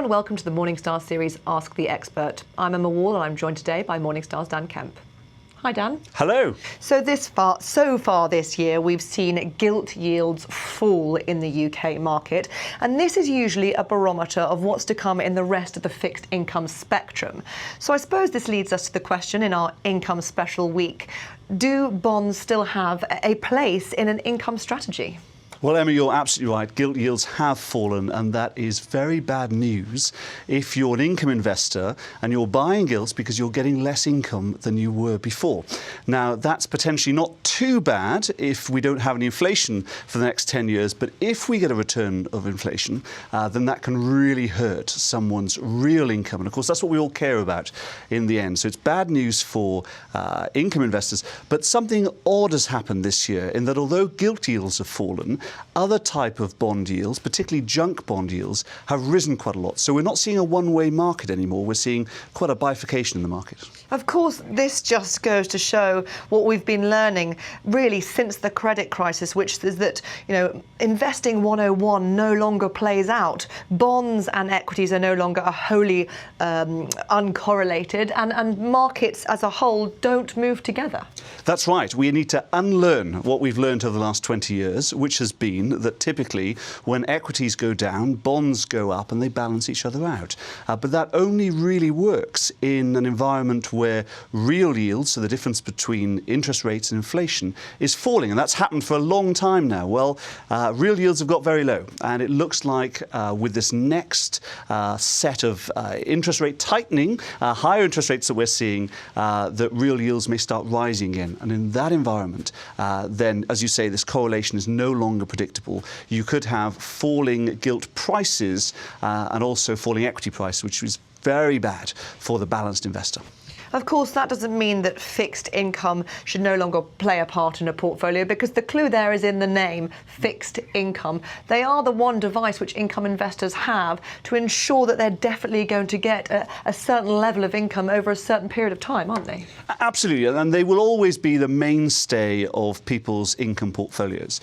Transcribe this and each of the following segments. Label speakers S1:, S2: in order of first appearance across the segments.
S1: and welcome to the Morningstar series Ask the Expert. I'm Emma Wall and I'm joined today by Morningstar's Dan Kemp. Hi Dan.
S2: Hello.
S1: So far this year we've seen gilt yields fall in the UK market, and this is usually a barometer of what's to come in the rest of the fixed income spectrum. So I suppose this leads us to the question in our income special week: do bonds still have a place in an income strategy?
S2: Well, Emma, you're absolutely right. Gilt yields have fallen, and that is very bad news if you're an income investor and you're buying gilts because you're getting less income than you were before. Now, that's potentially not too bad if we don't have any inflation for the next 10 years, but if we get a return of inflation, then that can really hurt someone's real income. And of course, that's what we all care about in the end. So it's bad news for income investors. But something odd has happened this year in that although gilt yields have fallen, other type of bond yields, particularly junk bond yields, have risen quite a lot. So we're not seeing a one-way market anymore. We're seeing quite a bifurcation in the market.
S1: Of course, this just goes to show what we've been learning really since the credit crisis, which is that, investing 101 no longer plays out. Bonds and equities are no longer wholly uncorrelated, and markets as a whole don't move together.
S2: That's right. We need to unlearn what we've learned over the last 20 years, which has been that typically when equities go down, bonds go up and they balance each other out. But that only really works in an environment where real yields, so the difference between interest rates and inflation, is falling. And that's happened for a long time now. Well, real yields have got very low. And it looks like with this next set of interest rate tightening, higher interest rates that we're seeing, that real yields may start rising again. And in that environment, then, as you say, this correlation is no longer predictable. You could have falling gilt prices and also falling equity price, which is very bad for the balanced investor.
S1: Of course, that doesn't mean that fixed income should no longer play a part in a portfolio, because the clue there is in the name, fixed income. They are the one device which income investors have to ensure that they're definitely going to get a certain level of income over a certain period of time, aren't they?
S2: Absolutely, and they will always be the mainstay of people's income portfolios.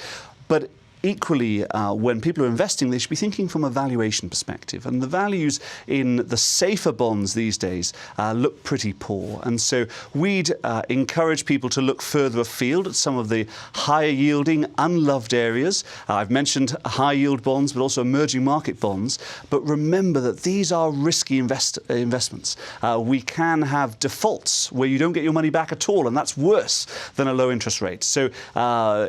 S2: But equally, when people are investing, they should be thinking from a valuation perspective. And the values in the safer bonds these days look pretty poor. And so we'd encourage people to look further afield at some of the higher yielding, unloved areas. I've mentioned high yield bonds, but also emerging market bonds. But remember that these are risky investments. We can have defaults where you don't get your money back at all, and that's worse than a low interest rate. So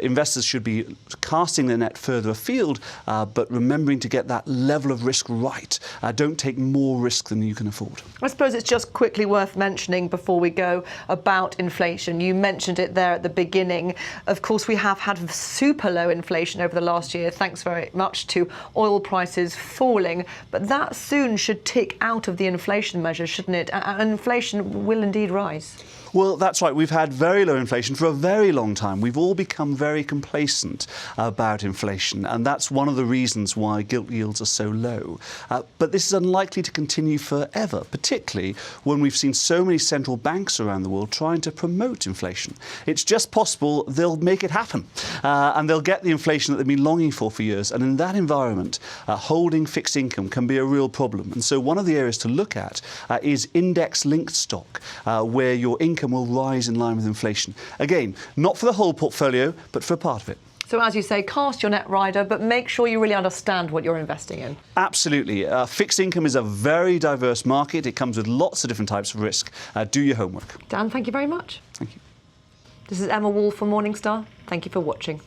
S2: investors should be casting their net further afield, but remembering to get that level of risk right. Don't take more risk than you can afford.
S1: I suppose it's just quickly worth mentioning before we go about inflation. You mentioned it there at the beginning. Of course, we have had super low inflation over the last year, thanks very much to oil prices falling. But that soon should tick out of the inflation measure, shouldn't it? And inflation will indeed rise.
S2: Well, that's right. We've had very low inflation for a very long time. We've all become very complacent about inflation, and that's one of the reasons why gilt yields are so low. But this is unlikely to continue forever, particularly when we've seen so many central banks around the world trying to promote inflation. It's just possible they'll make it happen, and they'll get the inflation that they've been longing for years. And in that environment, holding fixed income can be a real problem. And so one of the areas to look at is index-linked stock, where your income will rise in line with inflation. Again, not for the whole portfolio, but for a part of it.
S1: So as you say, cast your net rider, but make sure you really understand what you're investing in.
S2: Absolutely. Fixed income is a very diverse market. It comes with lots of different types of risk. Do your homework.
S1: Dan, thank you very much.
S2: Thank you.
S1: This is Emma Wall for Morningstar. Thank you for watching.